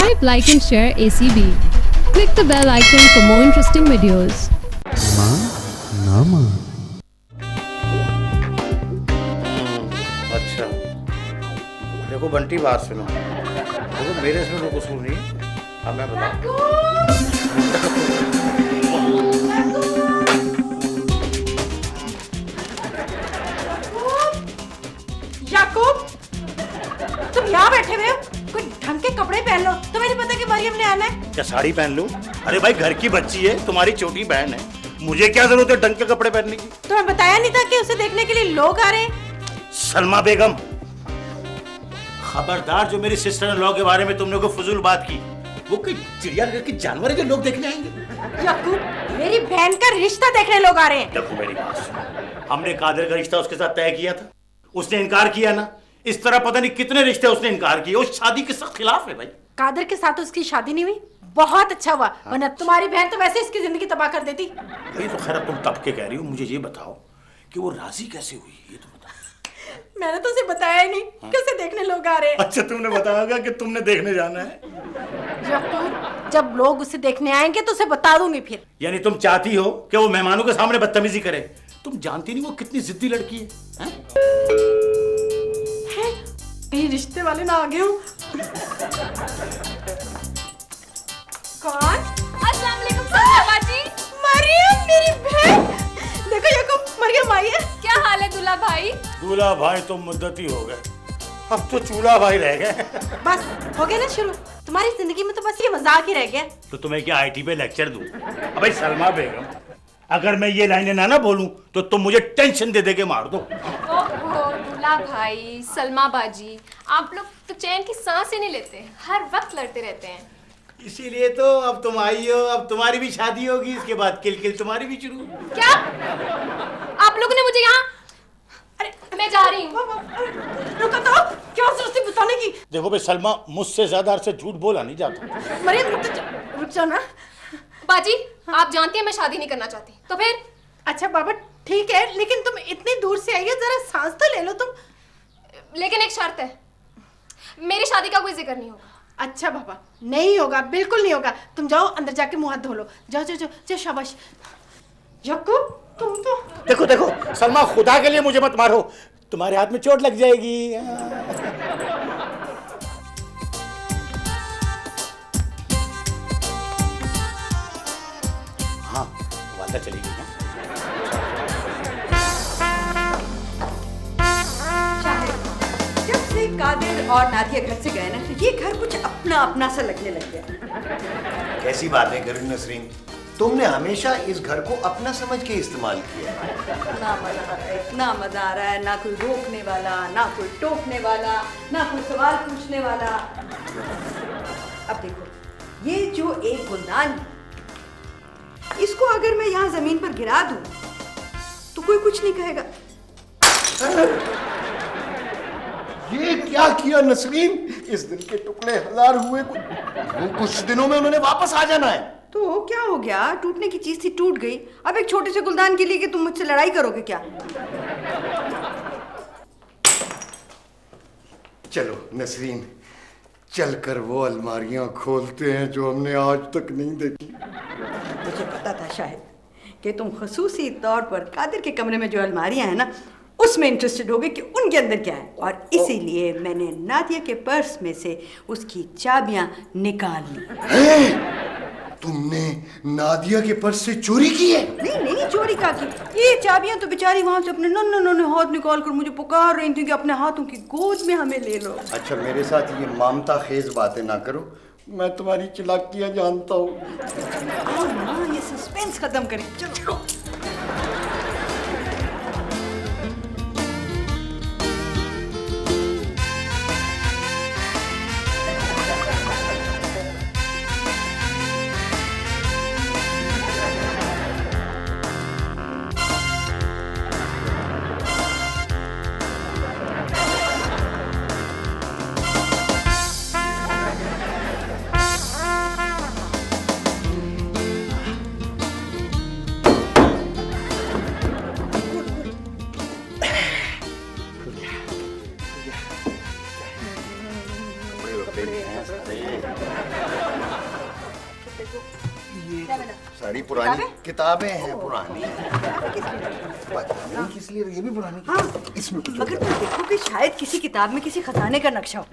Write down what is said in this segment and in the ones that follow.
Subscribe, like and share ACB. Click the bell icon for more interesting videos. अच्छा, देखो बंटी बात सुनो, देखो मेरे इसमें कोई कसूर नहीं है। अब मैं याकूब, तुम यहाँ बैठे हुए हो? कोई ढंग के कपड़े पहन लो। तुम्हें नहीं पता कि मरियम ने आना है? क्या साड़ी पहन लूं? अरे भाई घर की बच्ची है, तुम्हारी छोटी बहन है, मुझे क्या जरूरत है ढंग के कपड़े पहनने की? तुम्हें बताया नहीं था कि उसे देखने के लिए लोग आ रहे हैं? सलमा बेगम, खबरदार जो मेरी सिस्टर इन लॉ के बारे में तुमने कोई फजूल बात की। वो कोई चिड़ियाघर के जानवर है जो लोग देखने आएंगे? याकूब, मेरी बहन का रिश्ता देखने लोग आ रहे हैं। देखो मेरी बात सुनो, हमने कादिर का रिश्ता उसके साथ तय किया था, उसने इनकार किया ना। इस तरह पता नहीं कितने रिश्ते उसने इनकार किए। उस शादी के सख्त खिलाफ है भाई। कादिर के साथ उसकी शादी नहीं हुई, बहुत अच्छा हुआ, वरना तुम्हारी बहन तो वैसे इसकी जिंदगी तबाह कर देती। ये तो खैर तुम तब के कह रही हो, मुझे ये बताओ कि वो राजी कैसे हुई, ये तो बताओ। मैंने तो उसे बताया ही नहीं कि उसे देखने लोग आ रहे हैं। अच्छा, तुमने बताया होगा कि तुमने देखने जाना है। याकूब, जब लोग उसे देखने आएंगे तो उसे बता दूंगी फिर। यानी तुम चाहती हो कि वो मेहमानों के सामने बदतमीजी करे? तुम जानती नहीं वो कितनी जिद्दी लड़की है? कहीं रिश्ते वाले ना आ गए हो। कौन? अस्सलाम वालेकुम सलमा जी। मरियम, मेरी बहन। देखो याकूब, मरियम आई है। क्या हाल है दूल्हा भाई? दूल्हा भाई तो मुद्दत ही हो गए, अब तो चूल्हा भाई रह गए। बस हो गया ना शुरू। तुम्हारी जिंदगी में तो बस ये मजाक ही रह गया। तो तुम्हें क्या आईटी पे लेक्चर दूं? अबे सलमा बेगम, अगर मैं ये लाइनें ना बोलूं तो तुम मुझे टेंशन दे के मार दो। ओहो दूल्हा भाई, सलमा बाजी, आप लोग तो चैन की सांस ही नहीं लेते, हर वक्त लड़ते रहते हैं। इसीलिए तो अब तुम आई हो, अब तुम्हारी भी शादी होगी, इसके बाद किल तुम्हारी भी शुरू। क्या आप लोगों ने मुझे यहाँ? अरे मैं जा रही हूँ। रुको तो, क्या जरूरत है बताने की? देखो भाई सलमा, मुझसे ज्यादा से झूठ बोला नहीं जाता। मरियम रुक जाओ ना। बाजी, आप जानती हैं मैं शादी नहीं करना चाहती, तो फिर? अच्छा बाबा ठीक है, लेकिन तुम इतनी दूर से आई हो, जरा सांस तो ले लो तुम। लेकिन एक शर्त है, मेरी शादी का कोई जिक्र नहीं होगा। अच्छा बाबा, नहीं होगा, बिल्कुल नहीं होगा। तुम जाओ अंदर जाके मुंह हाथ धो लो। जाओ जाओ जाओ जाओ, शाबाश। याकूब, तुम तो देखो देखो सलमा, खुदा के लिए मुझे मत मारो, तुम्हारे हाथ में चोट लग जाएगी। हाँ, वादा चली गई है। जब से कादिर और नादिया घर से गए ना, तो ये घर कुछ अपना अपना सा लगने लग गया। कैसी बात है करीम नसरीन, तुमने हमेशा इस घर को अपना समझ के इस्तेमाल किया है। इतना मजा आ रहा है, इतना मजा आ रहा है, ना कोई रोकने वाला, ना कोई टोकने वाला, ना कोई सवाल पूछने वाला। अब देखो, ये जो एक गुलदान है, इसको अगर मैं यहाँ जमीन पर गिरा दूं तो कोई कुछ नहीं कहेगा। ये क्या किया नसरीन? इस दिल के टुकड़े हजार हुए, कुछ दिनों में उन्होंने वापस आ जाना है। तो क्या हो गया? टूटने की चीज थी, टूट गई। अब एक छोटे से गुलदान के लिए कि तुम मुझसे लड़ाई करोगे क्या? चलो नसरीन, चलकर वो अलमारियां खोलते हैं जो हमने आज तक नहीं देखी। मुझे पता था शायद कि तुम खसूसी तौर पर कादिर के कमरे में जो अलमारियां हैं ना, उसमें इंटरेस्टेड होगे कि उनके अंदर क्या है, और इसीलिए मैंने नादिया के पर्स में से उसकी चाबियां निकाल ली। तुमने नादिया के पर्स से चोरी की है? नहीं नहीं, चोरी का की। ये चाबियां तो बेचारी वहां से अपने नन्हे हाथ निकाल कर मुझे पुकार रही थी कि अपने हाथों की गोद में हमें ले लो। अच्छा, मेरे साथ ये ममता खेज बातें ना करो, मैं तुम्हारी चालाकियां जानता हूँ। आओ ना, ये सस्पेंस खत्म करें। चलो। सारी पुरानी किताबें? किताबें हैं पुरानी। पता नहीं किस लिए ये भी पुरानी। हाँ, इसमें कुछ मगर तुम देखो कि शायद किसी किताब में किसी खजाने का नक्शा हो।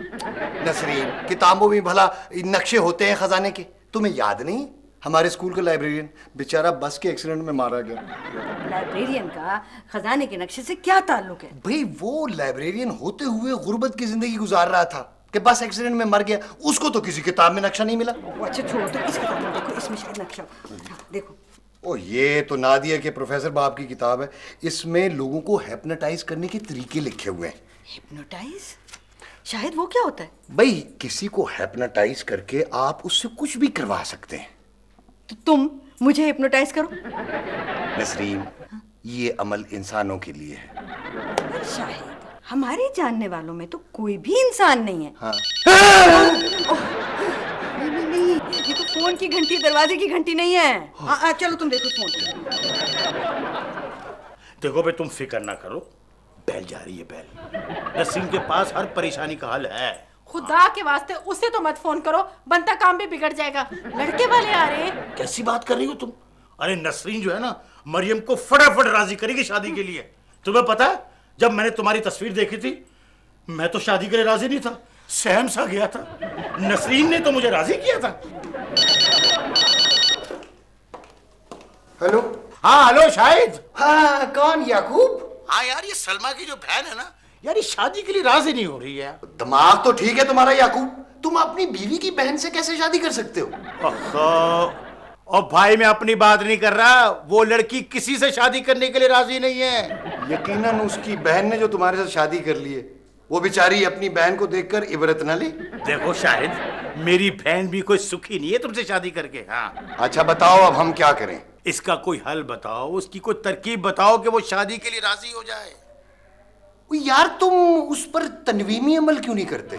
नसरीन, किताबों में भला नक्शे होते हैं खजाने के? तुम्हें याद नहीं? हमारे स्कूल का लाइब्रेरियन बेचारा बस के एक्सीडेंट में मारा गया। लाइब्रेरियन का खजाने के नक्शे से क्या ताल्लुक है? भाई वो लाइब्रेरियन होते हुए गुर्बत की जिंदगी गुजार रहा था कि बस एक्सीडेंट में मर गया। उसको तो किसी किताब में नक्शा नहीं मिला। अच्छा छोड़ो, तो इस किताब में देखो, इसमें शायद नक्शा हो। देखो ओ, ये तो नादिया के प्रोफेसर बाब की किताब है। इसमें लोगों को हिप्नोटाइज करने के तरीके लिखे हुए हैं। हिप्नोटाइज? शायद वो क्या होता है? भाई किसी को हिप्नोटाइज करके आप उससे कुछ भी करवा सकते हैं। तो तुम मुझे हिप्नोटाइज करो। नसरीन, ये अमल इंसानों के लिए है। पर शायद हमारे जानने वालों में तो कोई भी इंसान नहीं है। हाँ। नहीं, ये तो फोन की घंटी, दरवाजे की घंटी नहीं है। चलो तुम देखो फोन। देखो भाई, तुम फिक्र ना करो, बैल जा रही है बैल। नसीम के पास हर परेशानी का हल है। खुदा के वास्ते उसे तो मत फोन करो, बनता काम भी बिगड़ जाएगा। लड़के वाले आ रहे हैं। कैसी बात कर रही हो तुम? अरे नसरीन जो है ना, मरियम को फटाफट राजी करेगी शादी के लिए। तुम्हें पता है, जब मैंने तुम्हारी तस्वीर देखी थी, मैं तो शादी के लिए राजी नहीं था, सहम सा गया था। नसरीन ने तो मुझे राजी किया था। हेलो। हाँ हेलो शाहिद। हाँ, कौन? याकूब? हाँ यार, ये सलमा की जो बहन है ना यार, ये शादी के लिए राजी नहीं हो रही है। दिमाग तो ठीक है तुम्हारा याकूब। तुम अपनी बीवी की बहन से कैसे शादी कर सकते हो? और भाई, मैं अपनी बात नहीं कर रहा, वो लड़की किसी से शादी करने के लिए राजी नहीं है। यकीनन उसकी बहन ने जो तुम्हारे साथ शादी कर ली है, वो बेचारी अपनी बहन को देखकर इबरत न ले। देखो शाहिद, मेरी बहन भी कोई सुखी नहीं है तुमसे शादी करके। हाँ, अच्छा बताओ, अब हम क्या करें? इसका कोई हल बताओ, उसकी कोई तरकीब बताओ कि वो शादी के लिए राजी हो जाए। यार तुम उस पर तनवीमी अमल क्यों नहीं करते?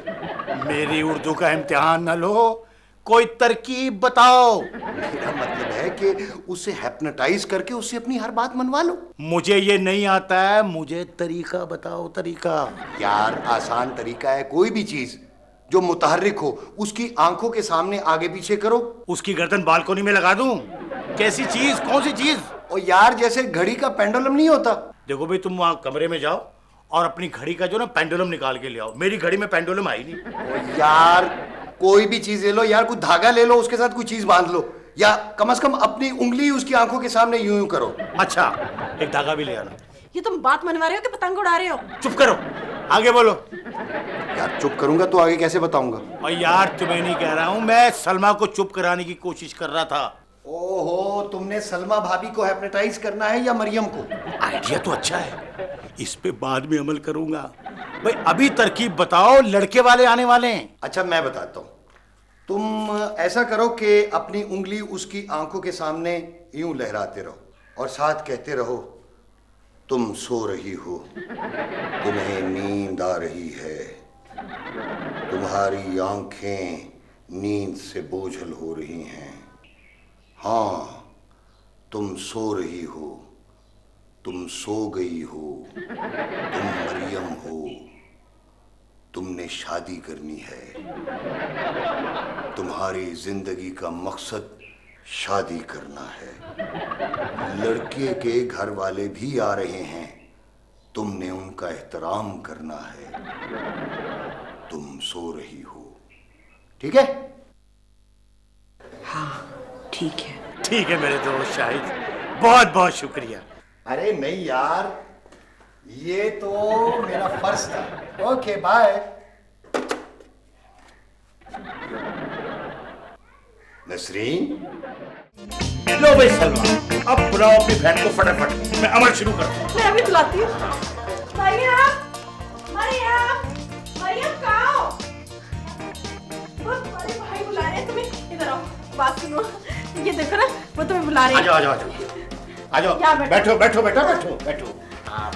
मेरी उर्दू का इम्तिहान न लो, कोई तरकीब बताओ। मेरा मतलब है कि उसे हिप्नोटाइज करके उससे अपनी हर बात मनवा लो। मुझे ये नहीं आता है, मुझे तरीका बताओ, तरीका। यार आसान तरीका है, कोई भी चीज जो मुतहर्रिक हो उसकी आंखों के सामने आगे पीछे करो। उसकी गर्दन बालकोनी में लगा दूं? कैसी चीज? कौन सी चीज? और यार जैसे घड़ी का पेंडुलम नहीं होता। देखो भाई, तुम वहां कमरे में जाओ और अपनी घड़ी का जो ना पेंडुलम निकाल के ले आओ। मेरी घड़ी में पेंडुलम आई नहीं। और यार कोई भी चीज ले लो यार, कुछ धागा ले लो, उसके साथ कोई चीज बांध लो, या कम से कम अपनी उंगली उसकी आंखों के सामने यूं यूं करो। अच्छा, एक धागा भी ले आना। ये तुम बात मनवा रहे हो कि पतंग उड़ा रहे हो? चुप करो, आगे बोलो। यार चुप करूंगा तो आगे कैसे बताऊंगा? और यार तुम्हें नहीं कह रहा हूं, मैं सलमा को चुप कराने की कोशिश कर रहा था। ओहो, तुमने सलमा भाभी को हिप्नोटाइज करना है या मरियम को? आइडिया तो अच्छा है, इस पे बाद में अमल करूंगा। भाई अभी तरकीब बताओ, लड़के वाले आने वाले हैं। अच्छा मैं बताता हूँ। तुम ऐसा करो कि अपनी उंगली उसकी आंखों के सामने यूं लहराते रहो और साथ कहते रहो, तुम सो रही हो, तुम्हें नींद आ रही है, तुम्हारी आंखें नींद से बोझल हो रही हैं। हाँ, तुम सो रही हो, तुम सो गई हो, तुम मरियम हो, तुमने शादी करनी है, तुम्हारी जिंदगी का मकसद शादी करना है, लड़के के घर वाले भी आ रहे हैं, तुमने उनका एहतराम करना है, तुम सो रही हो। ठीक है? हाँ ठीक है। ठीक है मेरे दोस्त शाहिद, बहुत बहुत शुक्रिया। अरे नहीं यार, ये तो मेरा फर्ज था। Okay bye. नसरीन, लो भाई सलमा, अब बुलाओ अपनी बहन को फटाफट, मैं अमल शुरू करता हूँ। मैं अभी बुलाती हूँ। मरियम, मरियम, मरियम कहाँ हो? तुम्हारे भाई बुला रहे हैं तुम्हें, इधर आओ, बात सुनो। ये देखो ना, वो तुम्हें बुला रहे हैं। आ जाओ आ जाओ आ जाओ, यहाँ बैठो। बैठो बैठो बेटा, बैठो बैठो। हाँ,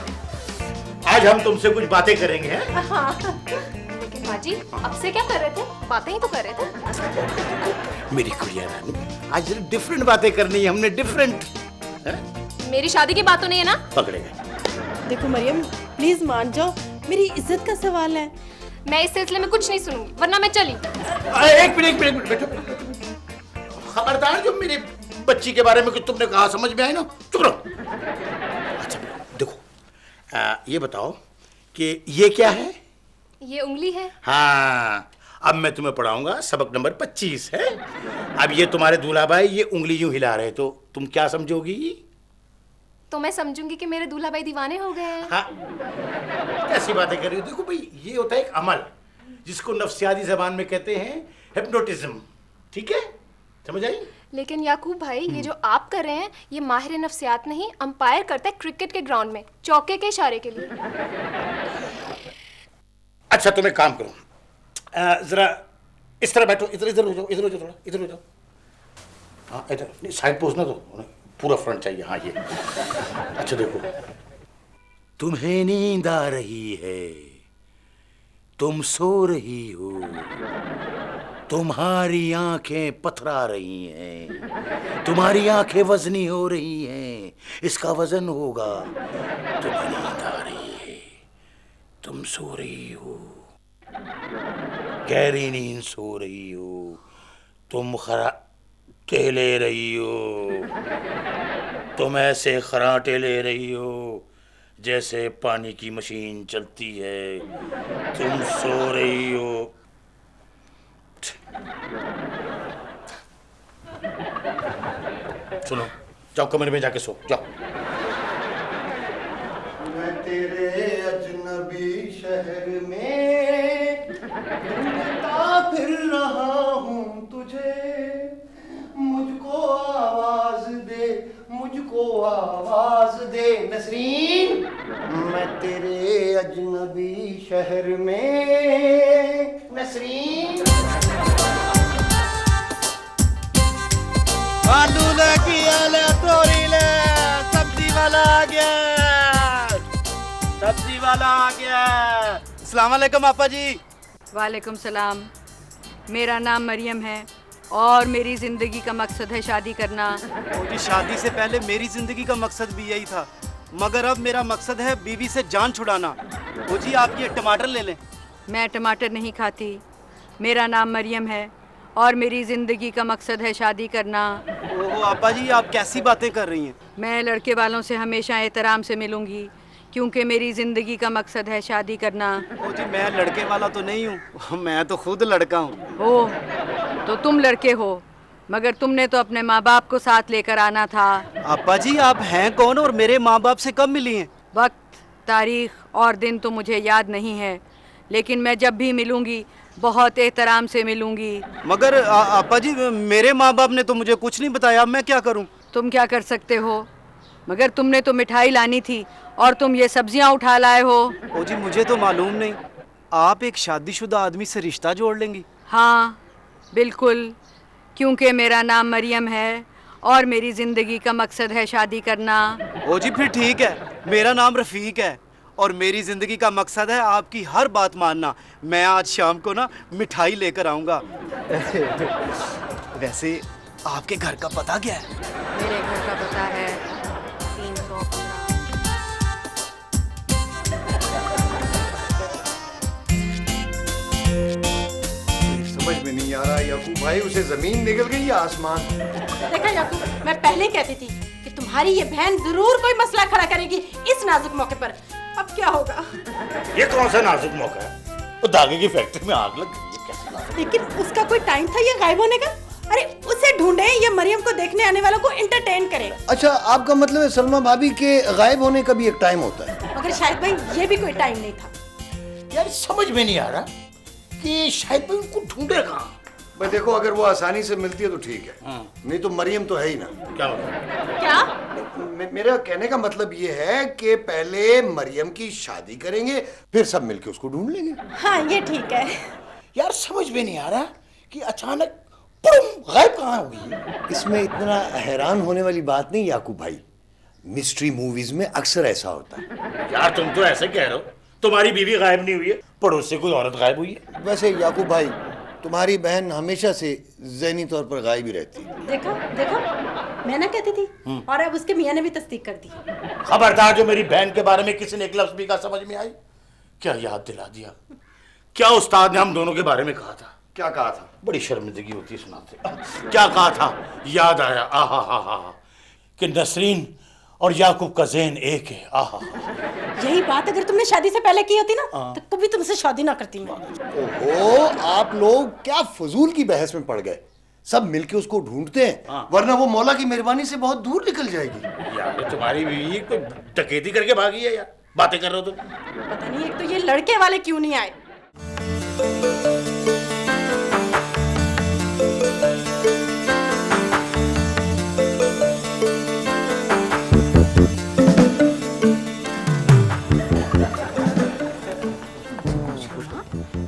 आज हम तुमसे कुछ बातें करेंगे हैं? लेकिन बाजी, अब से क्या कर रहे थे? बातें ही तो कर रहे थे। मेरी कुड़िया रानी, आज डिफरेंट बातें करनी है हमने, डिफरेंट। मेरी शादी की बात तो नहीं है ना? पकड़े गए। देखो मरियम, प्लीज मान जाओ, मेरी इज्जत का सवाल है। मैं इस सिलसिले में कुछ नहीं सुनूंगी, वरना मैं चली। एक मिनट बैठो। खबरदार, जो मेरे बच्ची के बारे में कुछ तुमने कहा, समझ में आई ना? चुप रहो। अच्छा देखो, ये बताओ कि ये क्या है? ये उंगली है। हाँ, अब मैं तुम्हें पढ़ाऊंगा सबक नंबर 25 है। अब ये तुम्हारे दूल्हा भाई ये उंगली यूं हिला रहे, तो तुम क्या समझोगी? तो मैं समझूंगी कि मेरे दूल्हा भाई दीवाने हो गए हैं। हाँ, कैसी बातें कर रही हो? देखो भाई, ये होता है एक अमल जिसको नफ्सियाती जबान में कहते हैं हिप्नोटिज्म, ठीक है? समझ आई? लेकिन याकूब भाई, ये जो आप कर रहे हैं ये माहिर नफ्सियात नहीं, अंपायर करता है क्रिकेट के ग्राउंड में चौके के इशारे के लिए। अच्छा तुम एक काम करो, जरा इस तरह बैठो, इधर हो जाओ, इधर हो जाओ, थोड़ा इधर हो जाओ। हाँ इधर नहीं, साइड पोज ना दो, पूरा फ्रंट चाहिए। हाँ ये अच्छा देखो, तुम्हें नींद आ रही है, तुम सो रही हो, तुम्हारी आंखें पथरा रही हैं, तुम्हारी आंखें वजनी हो रही हैं, इसका वजन होगा। तुम्हें नींद आ रही है, तुम सो रही हो, गहरी नींद सो रही हो, तुम खराटे ले रही हो, तुम ऐसे खराटे ले रही हो जैसे पानी की मशीन चलती है, तुम सो रही हो। सुनो, जाओ कमरे में जाके सो जाओ। मैं तेरे अजनबी शहर में ढूंढता फिर रहा हूँ तुझे, मुझको आवाज दे, मुझको आवाज दे नसरीन। मैं तेरे अजनबी शहर में नसरीन। आलू लगी आले तोरी ले, सब्जी वाला आ गया, सब्जी वाला आ गया। अस्सलाम वालेकुम आपा जी। वालेकुम सलाम। मेरा नाम मरियम है और मेरी ज़िंदगी का मकसद है शादी करना। जी शादी से पहले मेरी ज़िंदगी का मकसद भी यही था, मगर अब मेरा मकसद है बीवी से जान छुड़ाना। वो जी आप ये टमाटर ले लें। मैं टमाटर नहीं खाती। मेरा नाम मरियम है और मेरी ज़िंदगी का मकसद है शादी करना। ओहो आपा जी, आप कैसी बातें कर रही हैं? मैं लड़के वालों से हमेशा एहतराम से मिलूंगी क्योंकि मेरी ज़िंदगी का मकसद है शादी करना। ओ जी मैं लड़के वाला तो नहीं हूँ, मैं तो खुद लड़का हूँ। ओह, तो तुम लड़के हो, मगर तुमने तो अपने माँ बाप को साथ लेकर आना था। आपा जी आप हैं कौन और मेरे माँ बाप से कब मिली हैं? वक्त, तारीख और दिन तो मुझे याद नहीं है, लेकिन मैं जब भी मिलूंगी बहुत एहतराम से मिलूंगी। मगर आपा जी मेरे माँ बाप ने तो मुझे कुछ नहीं बताया, अब मैं क्या करूँ? तुम क्या कर सकते हो, मगर तुमने तो मिठाई लानी थी और तुम ये सब्जियां उठा लाए हो। ओ जी मुझे तो मालूम नहीं, आप एक शादीशुदा आदमी से रिश्ता जोड़ लेंगी? हाँ बिल्कुल, क्योंकि मेरा नाम मरियम है और मेरी ज़िंदगी का मकसद है शादी करना। ओ जी फिर ठीक है, मेरा नाम रफ़ीक है और मेरी ज़िंदगी का मकसद है आपकी हर बात मानना। मैं आज शाम को ना मिठाई लेकर आऊँगा। वैसे आपके घर का पता क्या है? मेरे घर का पता है 315। समझ में नहीं आ रहा याकूब भाई, उसे जमीन निकल गई या आसमान? देखा याकूब, मैं पहले कहती थी कि तुम्हारी ये बहन जरूर कोई मसला खड़ा करेगी इस नाजुक मौके पर। अब क्या होगा? ये कौन सा नाजुक मौका है? वो धागे की फैक्ट्री में आग लग गई है, कैसी बात है? लेकिन उसका कोई टाइम था ये गायब होने का? अरे उसे ढूंढे, ये मरियम को देखने आने वालों को एंटरटेन करे। अच्छा आपका मतलब है सलमा भाभी के गायब होने का भी एक टाइम होता है? मगर शायद भाई ये भी कोई टाइम नहीं था। यार समझ में नहीं आ रहा कि शायद भाई उनको ढूंढे कहाँ। भाई देखो, अगर वो आसानी से मिलती है तो ठीक है, नहीं तो मरियम तो है ही ना। क्या मतलब? क्या? मेरा कहने का मतलब ये है कि पहले मरियम की शादी करेंगे, फिर सब मिलके उसको ढूंढ लेंगे। हाँ ये ठीक है। यार समझ में नहीं आ रहा कि अचानक पुरुम गायब कहाँ हो गई। इसमें इतना हैरान होने वाली बात नहीं याकूब भाई, मिस्ट्री मूवीज में अक्सर ऐसा होता है। यार तुम तो ऐसे कह रहे हो, तुम्हारी बीवी गायब नहीं हुई है, पड़ोस से कोई औरत गायब हुई है। वैसे याकूब भाई, तुम्हारी बहन हमेशा से ज़हनी तौर पर गायब ही रहती है। देखो देखो, मैं ना कहती थी, और अब उसके मियाँ ने भी तस्दीक कर दी। खबरदार, जो मेरी बहन के बारे में किसी ने एक लफ्ज भी कहा समझ में आई? क्या याद दिला दिया, क्या उस्ताद ने हम दोनों के बारे में कहा था? क्या कहा था? बड़ी शर्मिंदगी होती है सुनाते। क्या कहा था? याद आया। आहा हा हा कि नसरीन और याकूब का ज़हन एक है। आहा यही बात अगर तुमने शादी से पहले की होती ना तो कभी तुमसे शादी ना करती मैं। ओहो, आप लोग क्या फजूल की बहस में पड़ गए? सब मिलके उसको ढूंढते हैं, वरना वो मौला की मेहरबानी से बहुत दूर निकल जाएगी। यार तुम्हारी बीवी कोई डकैती करके भागी है यार, बातें कर रहे हो तुम। पता नहीं एक तो ये लड़के वाले क्यों नहीं आए।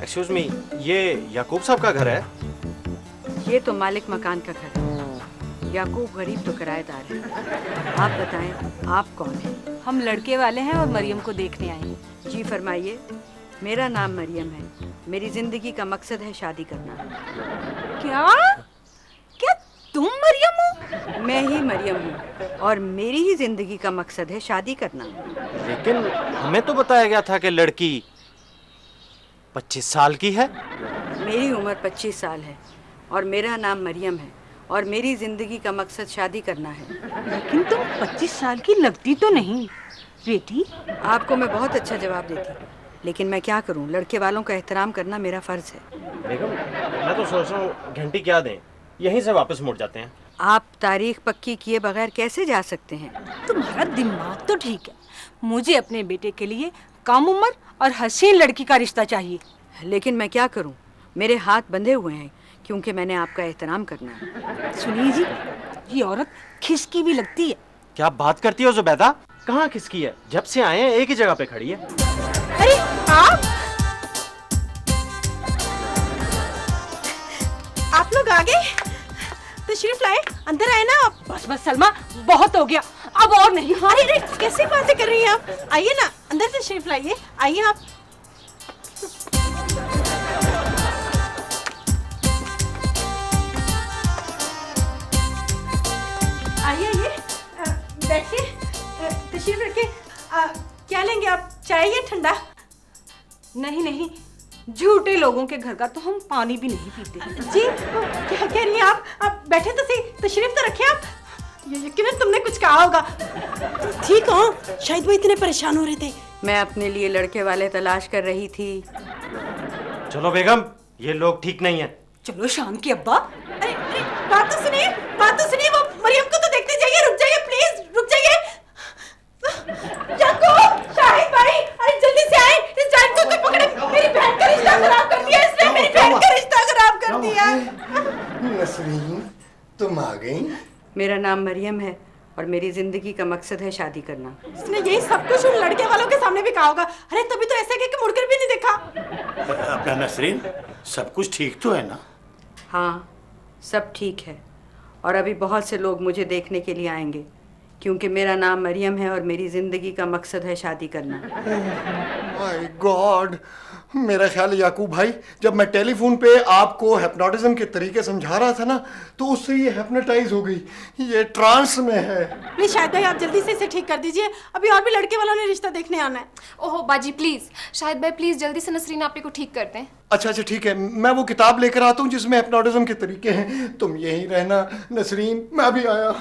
एक्सक्यूज मी, ये याकूब साहब का घर है? ये तो मालिक मकान का घर है। याकूब गरीब तो किराएदार है। आप बताएं, आप कौन हैं? हम लड़के वाले हैं और मरियम को देखने आए हैं। जी फरमाइए। मेरा नाम मरियम है। मेरी जिंदगी का मकसद है शादी करना। क्या क्या तुम मरियम हो? मैं ही मरियम हूँ और मेरी ही जिंदगी का मकसद है शादी करना। लेकिन हमें तो बताया गया था कि लड़की 25 साल की है। मेरी उम्र 25 साल है और मेरा नाम मरियम है और मेरी जिंदगी का मकसद शादी करना है। लेकिन तुम 25 साल की लगती तो नहीं बेटी। आपको मैं बहुत अच्छा जवाब देती, लेकिन मैं क्या करूं, लड़के वालों का एहतराम करना मेरा फर्ज है। बेगम, मैं तो सोच रहा हूँ घंटी क्या दें, यहीं से वापस मुड़ जाते हैं। आप तारीख पक्की किए बगैर कैसे जा सकते हैं? तुम्हारा दिमाग तो ठीक है। मुझे अपने बेटे के लिए कम उम्र और हसीन लड़की का रिश्ता चाहिए। लेकिन मैं क्या करूं, मेरे हाथ बंधे हुए हैं क्योंकि मैंने आपका एहतराम करना है। सुनिए जी, ये औरत खिसकी भी लगती है। क्या बात करती हो जुबैदा? कहाँ खिसकी है? जब से आए हैं एक ही जगह पे खड़ी है। अरे आप लोग आ गए? तशरीफ लाए, अंदर आए ना आप। बस बस सलमा, बहुत हो गया, अब और नहीं। अरे अरे कैसी बातें कर रही हैं आप? आइए ना अंदर तशरीफ लाइए, आइए आप। आइए आइए, बैठिए, तशरीफ रखिए। क्या लेंगे आप, चाय या ठंडा? नहीं नहीं, झूठे लोगों के घर का तो हम पानी भी नहीं पीते। जी क्या कह रही हैं आप बैठे तो सही, तशरीफ तो रखें आप। यकीनन तुमने कुछ कहा होगा। ठीक हो? शायद वो इतने परेशान हो रहे थे। मैं अपने लिए लड़के वाले तलाश कर रही थी। चलो बेगम, ये लोग ठीक नहीं है। चलो शाम की अब्बा। अरे अरे बात तो सुनिए, बात तो सुनिए। वो मरियम को तो देखते जाइए, रुक जाइए प्लीज, रुक जाइए। याकूब, शाहिद भाई, अरे जल्दी से आए, इस जान को कोई पकड़े। मेरी बहन का रिश्ता खराब कर दिया इसने, मेरी बहन का रिश्ता खराब कर दिया। नसरीन, तुम आ गई? मेरा नाम मरियम है और मेरी जिंदगी का मकसद है शादी करना। इसने यही सब कुछ उन लड़के वालों के सामने भी कहा होगा। अरे तभी तो ऐसे कि मुड़कर भी नहीं देखा। अपना नसरीन, सब कुछ ठीक तो है ना? हाँ, सब ठीक है और अभी बहुत से लोग मुझे देखने के लिए आएंगे क्योंकि मेरा नाम मरियम है और मेरी जिंदगी का मकसद है शादी करना। माय गॉड, मेरा ख्याल है याकूब भाई, जब मैं टेलीफोन पे आपको हिप्नोटिज्म के तरीके समझा रहा था ना, तो उससे ये हिप्नोटाइज हो गई, ये ट्रांस में है। प्लीज शाहिद भाई, आप जल्दी से इसे ठीक कर दीजिए, अभी और भी लड़के वालों ने रिश्ता देखने आना है। ओहो बाजी प्लीज, शाहिद भाई प्लीज जल्दी से नसरीन आपे को ठीक कर दें। अच्छा अच्छा ठीक है, मैं वो किताब लेकर आता हूँ जिसमें हिप्नोटिज्म के तरीके हैं। तुम यहीं रहना नसरीन, मैं अभी आया।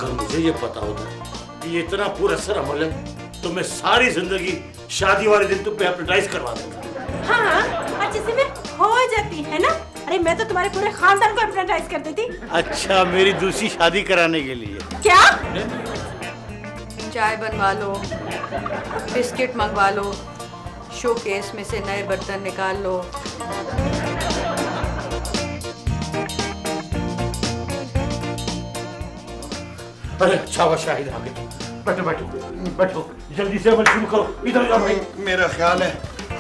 मुझे ये पता होता कि ये इतना पुरअसर अमल है तो मैं सारी जिंदगी शादी वाले दिन तुम पे हिप्नोटाइज करवा देता। हाँ, अच्छे से में हो जाती है ना। अरे मैं तो तुम्हारे पूरे खानदान को हिप्नोटाइज कर देती। अच्छा, मेरी दूसरी शादी कराने के लिए? क्या? चाय बनवा लो, बिस्किट मंगवा लो, शोकेस में से नए बर्तन निकाल लो। अरे अच्छा शाहिद आ गए। बैठो बैठो बैठो, जल्दी से अमल शुरू करो। इधर जाओ भाई। मेरा ख्याल है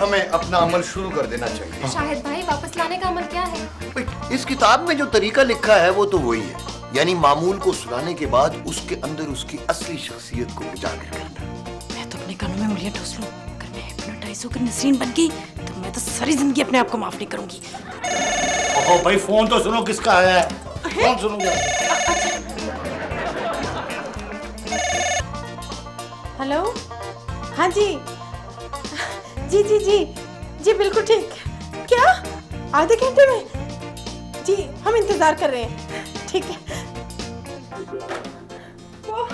हमें अपना अमल शुरू कर देना चाहिए। शाहिद भाई वापस लाने का अमल क्या है? इस किताब में जो तरीका लिखा है वो तो वही है, यानी मामूल को सुलाने के बाद उसके अंदर उसकी असली शख्सियत को उजागर करना। मैं तो अपने कानों में उंगलियां ठूस लूं, अगर मैं हिप्नोटाइज होकर नसरीन बन गई तो मैं तो सारी जिंदगी अपने आप को माफ नहीं करूंगी। ओहो भाई, फोन तो सुनो किसका है। फोन सुनोगे? हेलो, हाँ जी, जी जी जी जी बिल्कुल ठीक। क्या आधे घंटे में? जी हम इंतजार कर रहे हैं। ठीक है। वो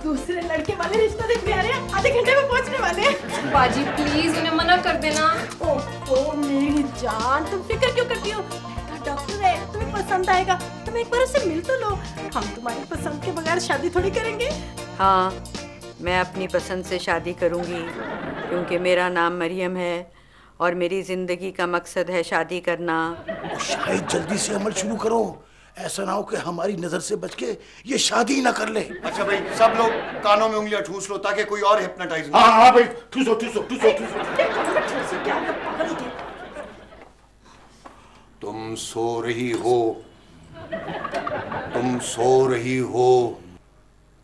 दूसरे लड़के वाले रिश्ता देखने आ रहे हैं, आधे घंटे में पहुंचने वाले हैं। बाजी प्लीज उन्हें मना कर देना। ओह मेरी जान, तुम फिक्र क्यों करती हो? लड़का डॉक्टर है, तुम्हें पसंद आएगा। तुम एक बार उसे मिल तो लो। हम तुम्हारी पसंद के बगैर शादी थोड़ी करेंगे। हाँ, मैं अपनी पसंद से शादी करूंगी, क्योंकि मेरा नाम मरियम है और मेरी जिंदगी का मकसद है शादी करना। शायद जल्दी से अमल शुरू करो, ऐसा ना हो कि हमारी नजर से बच के ये शादी ना कर ले। अच्छा भाई, सब लोग कानों में उंगलियां ठूस लो ताकि कोई और हिप्नोटाइज हाँ हाँ भाई, ठूसो ठूसो ठूसो ठूसो। तुम सो रही हो, तुम सो रही हो,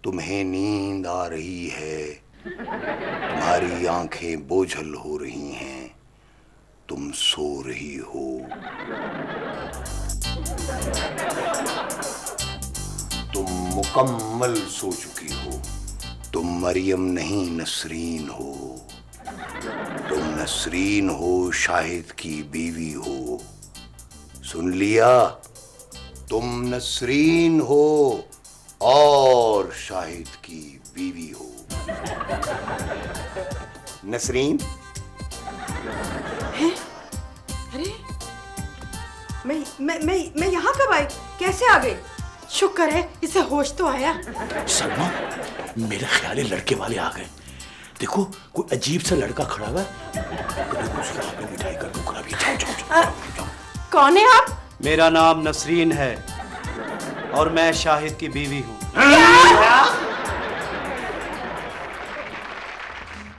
तुम्हें नींद आ रही है, तुम्हारी आंखें बोझल हो रही हैं, तुम सो रही हो। तुम मुकम्मल सो चुकी हो। तुम मरियम नहीं नसरीन हो। तुम नसरीन हो, शाहिद की बीवी हो। सुन लिया? तुम नसरीन हो और शाहिद की बीवी हो। नसरीन, अरे मैं यहाँ कब आई? कैसे आ गई? शुक्र है इसे होश तो आया। सलमा, मेरे ख्याल है लड़के वाले आ गए। देखो कोई अजीब सा लड़का खड़ा हुआ है, उसके हाथ में मिठाई का टुकड़ा भी। जाओ जाओ जाओ। कौन है आप? मेरा नाम नसरीन है और मैं शाहिद की बीवी हूँ।